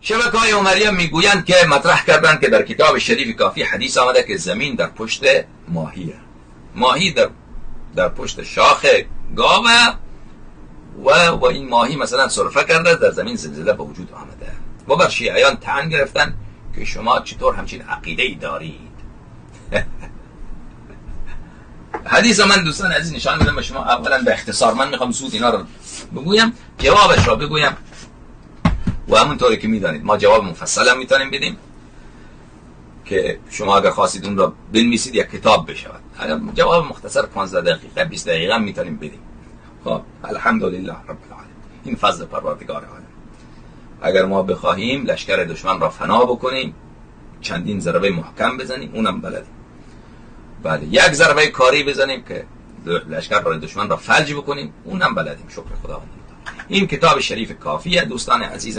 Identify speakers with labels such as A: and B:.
A: شبکه‌های عمریه میگویند که مطرح کردند که در کتاب شریف کافی حدیث آمده که زمین در پشت ماهیه، ماهی در پشت شاخ گاوه و این ماهی مثلا سرفه کرده، در زمین زلزله به وجود آمده. و بر شیعیان طعن گرفتن که شما چطور همچین عقیده‌ای دارید. حدیث من دوستان عزیز نشان میدم به شما. اولا به اختصار من میخوام زود اینا رو بگویم، جوابش رو بگویم و همونطوری که میدانید ما جواب مفصل هم میتونیم بدیم که شما اگر خواستید اون رو بنویسید یک کتاب بشود. اگر جواب مختصر 15 دقیقه 20 دقیقه میتونیم بدیم. خب الحمدلله رب العالمین، این فضل پروردگار عالم. اگر ما بخواهیم لشکر دشمن را فنا بکنیم، چندین ضربه محکم بزنیم، اونم بلدیم. بله، یک ضربه کاری بزنیم که لشکر را دشمن را فلج بکنیم، اونم بلدیم. شکر خداوند. این کتاب شریف کافیه دوستان عزیز.